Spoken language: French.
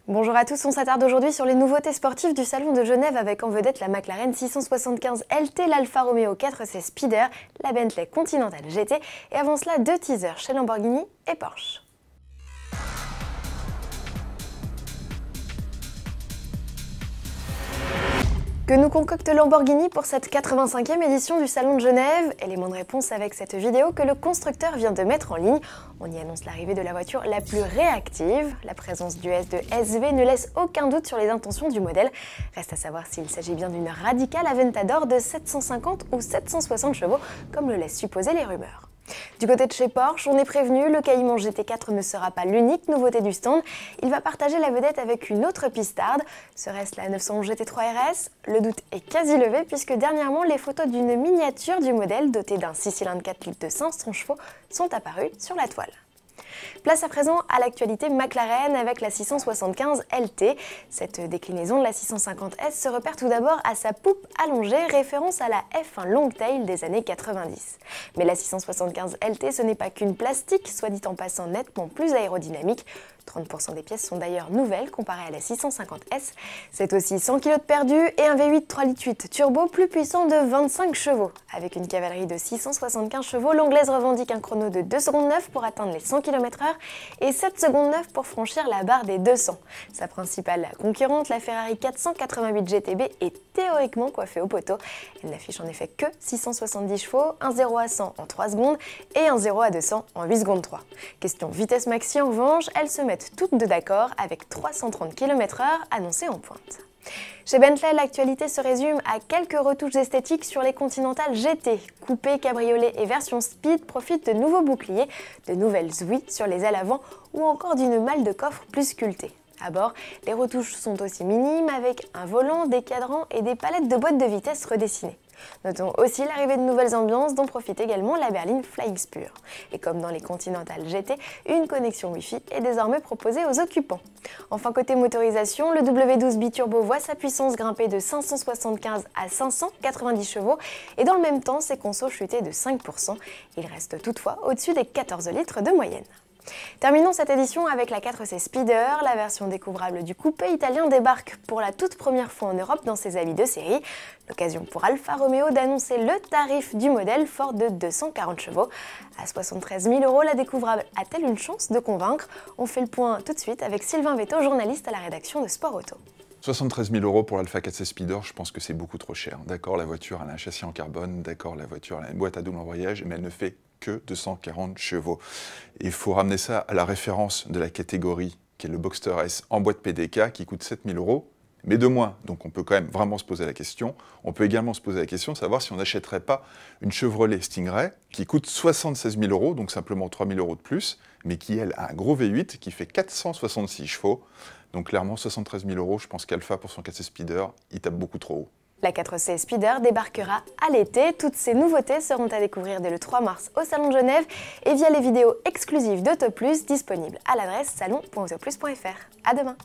Bonjour à tous, on s'attarde aujourd'hui sur les nouveautés sportives du Salon de Genève avec en vedette la McLaren 675 LT, l'Alfa Romeo 4C Spider, la Bentley Continental GT et avant cela deux teasers chez Lamborghini et Porsche. Que nous concocte Lamborghini pour cette 85e édition du Salon de Genève? Élément de réponse avec cette vidéo que le constructeur vient de mettre en ligne. On y annonce l'arrivée de la voiture la plus réactive. La présence du S de SV ne laisse aucun doute sur les intentions du modèle. Reste à savoir s'il s'agit bien d'une radicale Aventador de 750 ou 760 chevaux, comme le laissent supposer les rumeurs. Du côté de chez Porsche, on est prévenu, le Cayman GT4 ne sera pas l'unique nouveauté du stand. Il va partager la vedette avec une autre pistarde. Serait-ce la 911 GT3 RS? Le doute est quasi levé puisque dernièrement, les photos d'une miniature du modèle doté d'un 6 cylindres 4 litres de 500 chevaux sont apparues sur la toile. Place à présent à l'actualité McLaren avec la 675 LT. Cette déclinaison de la 650S se repère tout d'abord à sa poupe allongée, référence à la F1 Longtail des années 90. Mais la 675 LT, ce n'est pas qu'une plastique, soit dit en passant nettement plus aérodynamique. 30% des pièces sont d'ailleurs nouvelles comparées à la 650S. C'est aussi 100 kg de perdu et un V8 3,8 turbo plus puissant de 25 chevaux. Avec une cavalerie de 675 chevaux, l'anglaise revendique un chrono de 2 secondes 9 pour atteindre les 100 km/h et 7 secondes 9 pour franchir la barre des 200. Sa principale concurrente, la Ferrari 488 GTB, est théoriquement coiffée au poteau. Elle n'affiche en effet que 670 chevaux, un 0 à 100 en 3 secondes et un 0 à 200 en 8 secondes 3. Question vitesse maxi en revanche, elles se mettent toutes deux d'accord avec 330 km/h annoncés en pointe. Chez Bentley, l'actualité se résume à quelques retouches esthétiques sur les Continental GT. Coupé, cabriolet et version speed profitent de nouveaux boucliers, de nouvelles ouïes sur les ailes avant ou encore d'une malle de coffre plus sculptée. À bord, les retouches sont aussi minimes avec un volant, des cadrans et des palettes de boîtes de vitesse redessinées. Notons aussi l'arrivée de nouvelles ambiances dont profite également la berline Flying Spur. Et comme dans les Continental GT, une connexion Wi-Fi est désormais proposée aux occupants. Enfin côté motorisation, le W12 biturbo voit sa puissance grimper de 575 à 590 chevaux et dans le même temps ses consos chuter de 5%. Il reste toutefois au-dessus des 14 litres de moyenne. Terminons cette édition avec la 4C Spider. La version découvrable du coupé italien débarque pour la toute première fois en Europe dans ses habits de série. L'occasion pour Alfa Romeo d'annoncer le tarif du modèle fort de 240 chevaux. À 73 000 €, la découvrable a-t-elle une chance de convaincre? On fait le point tout de suite avec Sylvain Vetto, journaliste à la rédaction de Sport Auto. 73 000 € pour l'Alfa 4C Spider, je pense que c'est beaucoup trop cher. D'accord, la voiture elle a un châssis en carbone, d'accord, la voiture elle a une boîte à double embrayage, mais elle ne fait que 240 chevaux. Il faut ramener ça à la référence de la catégorie, qui est le Boxster S en boîte PDK, qui coûte 7 000 €, mais de moins. Donc on peut quand même vraiment se poser la question. On peut également se poser la question de savoir si on n'achèterait pas une Chevrolet Stingray, qui coûte 76 000 €, donc simplement 3 000 € de plus, mais qui, elle, a un gros V8 qui fait 466 chevaux. Donc clairement, 73 000 €, je pense qu'Alfa, pour son 4C Spider, il tape beaucoup trop haut. La 4C Spider débarquera à l'été. Toutes ces nouveautés seront à découvrir dès le 3 mars au Salon de Genève et via les vidéos exclusives d'Auto Plus disponibles à l'adresse salon.autoplus.fr. À demain!